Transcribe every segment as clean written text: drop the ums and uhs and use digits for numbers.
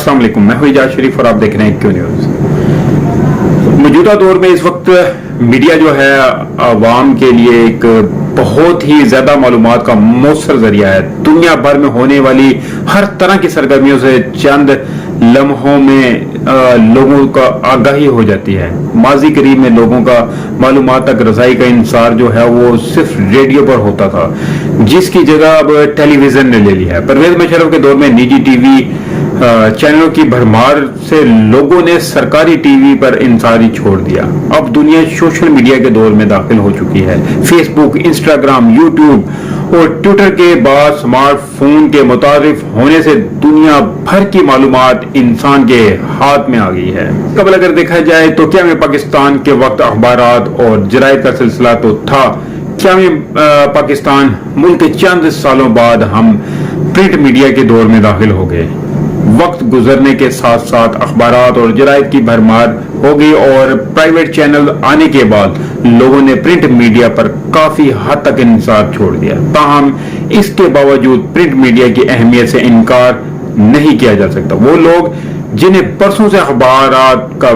अस्सलाम वालेकुम, मैं हूं इजाज शरीफ और आप देख रहे हैं क्यों न्यूज़। मौजूदा दौर में इस वक्त मीडिया जो है आवाम के लिए एक बहुत ही ज्यादा मालूमात का मौसर जरिया है। दुनिया भर में होने वाली हर तरह की सरगर्मियों से चंद लम्हों में लोगों का आगाही हो जाती है। माजी करीब में लोगों का मालूमात तक रसाई का इंसार जो है वो सिर्फ रेडियो पर होता था, जिसकी जगह अब टेलीविजन ने ले ली है। परवेज मुशर्रफ के दौर में निजी टीवी चैनलों की भरमार से लोगों ने सरकारी टीवी पर इंसारी छोड़ दिया। अब दुनिया सोशल मीडिया के दौर में दाखिल हो चुकी है। फेसबुक, इंस्टाग्राम, यूट्यूब और ट्विटर के बाद स्मार्टफोन के मुतारिफ होने से दुनिया भर की मालूमात इंसान के हाथ में आ गई है। कबल अगर देखा जाए तो क्या में पाकिस्तान के वक्त अखबारात और जराइद का सिलसिला तो था, क्या में पाकिस्तान मुल्क के चंद सालों बाद हम प्रिंट मीडिया के दौर में दाखिल हो गए। वक्त गुजरने के साथ साथ अखबारात और जराइद की भरमार हो गई और प्राइवेट चैनल आने के बाद लोगों ने प्रिंट मीडिया पर काफी हद तक इंसार छोड़ दिया। ताहम इसके बावजूद प्रिंट मीडिया की अहमियत से इनकार नहीं किया जा सकता। वो लोग जिन्हें बरसों से अखबारात का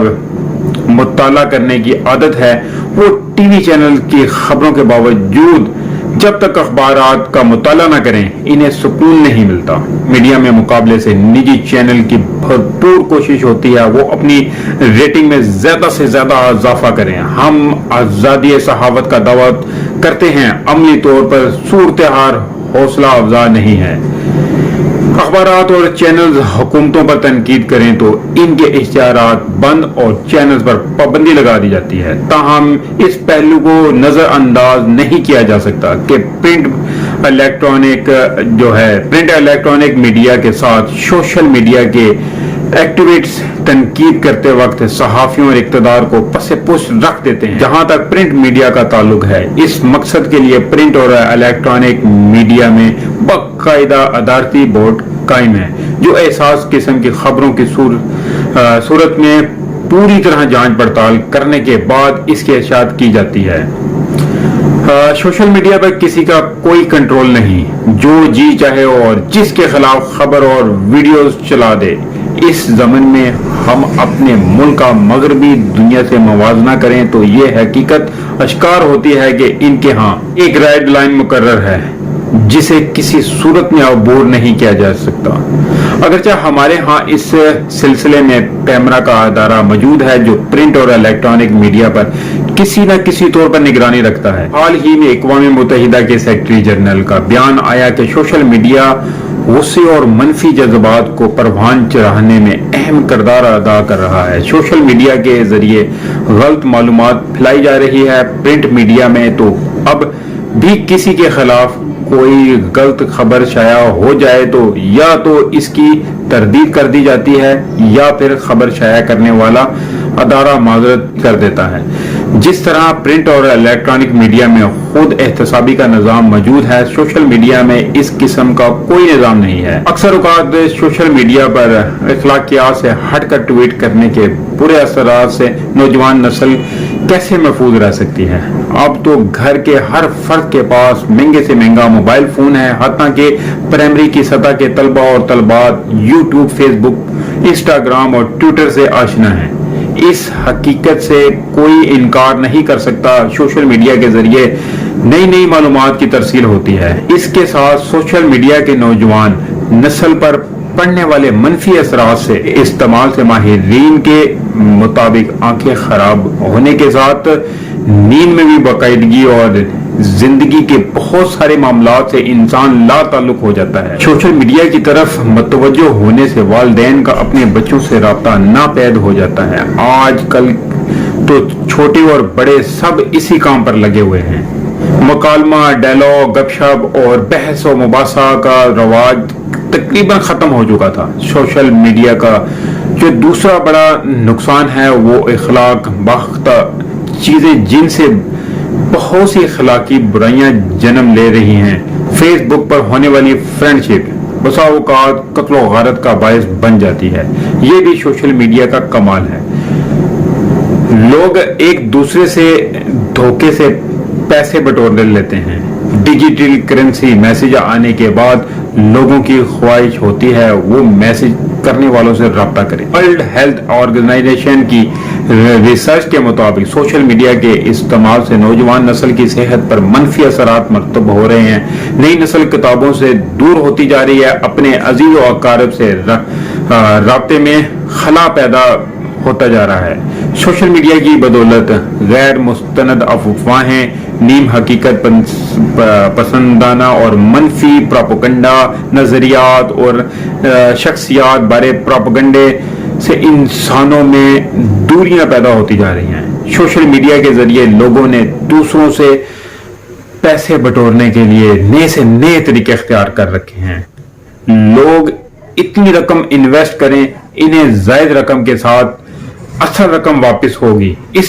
मुताला करने की आदत है, वो टीवी चैनल की खबरों के बावजूद जब तक अखबारात का मुताला न करें इन्हें सुकून नहीं मिलता। मीडिया में मुकाबले से निजी चैनल की भरपूर कोशिश होती है वो अपनी रेटिंग में ज्यादा से ज्यादा इजाफा करें। हम आजादी सहावत का दावा करते हैं, अमली तौर पर सूरत हाल हौसला अफजा नहीं है। अखबारात और चैनल्स हुकूमतों पर तनकीद करें तो इनके इश्तिहारात बंद और चैनल्स पर पाबंदी लगा दी जाती है। ताहम इस पहलू को नजरअंदाज नहीं किया जा सकता कि प्रिंट इलेक्ट्रॉनिक मीडिया के साथ सोशल मीडिया के एक्टिविस्ट तनकीद करते वक्त सहाफियों और इक्तदार को पसे पुश रख देते हैं। जहां तक प्रिंट मीडिया का ताल्लुक है, इस मकसद के लिए प्रिंट और इलेक्ट्रॉनिक मीडिया में बाकायदा अदालती बोर्ड कायम है, जो एहसास किस्म की खबरों की सूरत में पूरी तरह जांच पड़ताल करने के बाद इसकी इशाअत की जाती है। सोशल मीडिया पर किसी का कोई कंट्रोल नहीं, जो जी चाहे और जिसके खिलाफ खबर और वीडियोस चला दे। इस जमन में हम अपने मुल्क का मगरबी दुनिया से मवाजना करें तो ये हकीकत अश्कार होती है कि इनके यहाँ एक रेड लाइन मुकर्रर है जिसे किसी सूरत में अबूर नहीं किया जा सकता। अगरचे हमारे यहाँ इस सिलसिले में पैमरा का अदारा मौजूद है जो प्रिंट और इलेक्ट्रॉनिक मीडिया पर किसी न किसी तौर पर निगरानी रखता है। हाल ही में अक़वाम मुत्तहिदा के सेक्रेटरी जनरल का बयान आया कि सोशल मीडिया गुस्से और मनफी जज्बात को परवान चढ़ाने में अहम किरदार अदा कर रहा है। सोशल मीडिया के जरिए गलत मालूमात फैलाई जा रही है। प्रिंट मीडिया में तो अब भी किसी के खिलाफ कोई गलत खबर शाया हो जाए तो या तो इसकी तरदीद कर दी जाती है या फिर खबर शाया करने वाला अदारा माजरत कर देता है। जिस तरह प्रिंट और इलेक्ट्रॉनिक मीडिया में खुद एहतसाबी का निज़ाम मौजूद है, सोशल मीडिया में इस किस्म का कोई निज़ाम नहीं है। अक्सर औक़ात सोशल मीडिया पर अखलाकियात से हटकर ट्वीट करने के बुरे असरात से नौजवान नस्ल कैसे महफूज रह सकती है। अब तो घर के हर फर्द के पास महंगे से महंगा मोबाइल फोन है। हत्ता के प्राइमरी की सतह के तलबा और तलबात यूट्यूब, फेसबुक, इंस्टाग्राम और ट्विटर से आशना है। इस हकीकत से कोई इनकार नहीं कर सकता सोशल मीडिया के जरिए नई नई मालूमात की तरसील होती है। इसके साथ सोशल मीडिया के नौजवान नस्ल पर पड़ने वाले मनफी असरात से इस्तेमाल से माहिरीन के मुताबिक आंखें खराब होने के साथ नींद में भी बाकायदगी और जिंदगी के बहुत सारे मामलात से इंसान ला ताल्लुक हो जाता है। सोशल मीडिया की तरफ मुतवज्जो होने से वालिदैन का अपने बच्चों से राब्ता नापैद हो जाता है। आजकल तो छोटे और बड़े सब इसी काम पर लगे हुए हैं। मुकालमा, डायलॉग, गपशप और बहस और मुबासा का रवाज तकरीबन खत्म हो चुका था। सोशल मीडिया का जो दूसरा बड़ा नुकसान है वो इखलाक बाख्ता चीजें जिनसे बहुत सी अखलाकी बुराइयां जन्म ले रही हैं। फेसबुक पर होने वाली फ्रेंडशिप बसा औक़ात कत्ल व गारत का बायस बन जाती है। ये भी सोशल मीडिया का कमाल है। लोग एक दूसरे से धोखे से पैसे बटोर लेते हैं। डिजिटल करेंसी मैसेज आने के बाद लोगों की ख्वाहिश होती है वो मैसेज करने वालों से रब्ता करें। वर्ल्ड हेल्थ ऑर्गेनाइजेशन की रिसर्च के मुताबिक सोशल मीडिया के इस्तेमाल से नौजवान नस्ल की सेहत पर मनफी असरात मरतब हो रहे हैं। नई नस्ल किताबों से दूर होती जा रही है, अपने अजीज व अकारिब से राब्ते में खला पैदा होता जा रहा है। सोशल मीडिया की बदौलत गैर मुस्तनद अफवाहें, नीम हकीकत पसंदाना और मनफी प्रोपेगेंडा नजरियात और शख्सियात बारे प्रोपेगेंडे से इंसानों में दूरियां पैदा होती जा रही हैं। सोशल मीडिया के जरिए लोगों ने दूसरों से पैसे बटोरने के लिए नए से नए तरीके इख्तियार कर रखे हैं। लोग इतनी रकम इन्वेस्ट करें, इन्हें जायद रकम के साथ असल रकम वापस होगी। इस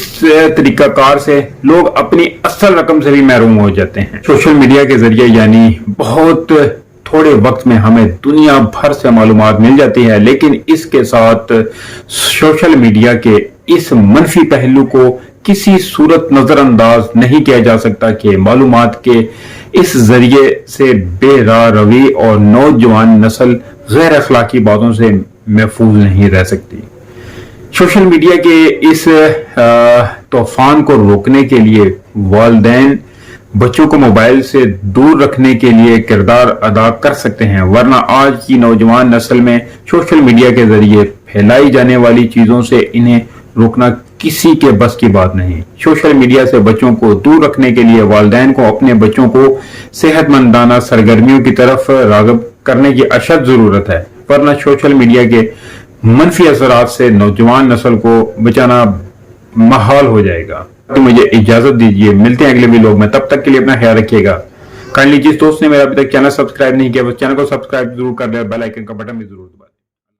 तरीकाकार से लोग अपनी असल रकम से भी महरूम हो जाते हैं। सोशल मीडिया के जरिए यानी बहुत थोड़े वक्त में हमें दुनिया भर से मालूमात मिल जाती है, लेकिन इसके साथ सोशल मीडिया के इस मनफी पहलू को किसी सूरत नजरअंदाज नहीं किया जा सकता कि मालूमात के इस जरिए से बेराह रवी और नौजवान नस्ल गैर अखलाकी बातों से महफूज नहीं रह सकती। सोशल मीडिया के इस तूफान को रोकने के लिए वालिदैन बच्चों को मोबाइल से दूर रखने के लिए किरदार अदा कर सकते हैं, वरना आज की नौजवान नस्ल में सोशल मीडिया के जरिए फैलाई जाने वाली चीजों से इन्हें रोकना किसी के बस की बात नहीं। सोशल मीडिया से बच्चों को दूर रखने के लिए वालिदैन को अपने बच्चों को सेहतमंदाना सरगर्मियों की तरफ राग़िब करने की अशद जरूरत है, वरना सोशल मीडिया के मनफी असरात से नौजवान नस्ल को बचाना महाल हो जाएगा। तो मुझे इजाजत दीजिए, मिलते हैं अगले व्लॉग में, तब तक के लिए अपना ख्याल रखिएगा। काइंडली जिस दोस्त ने मेरा अभी तक चैनल सब्सक्राइब नहीं किया वो चैनल को सब्सक्राइब जरूर कर ले, बेल आइकन का बटन भी जरूर दबाएं।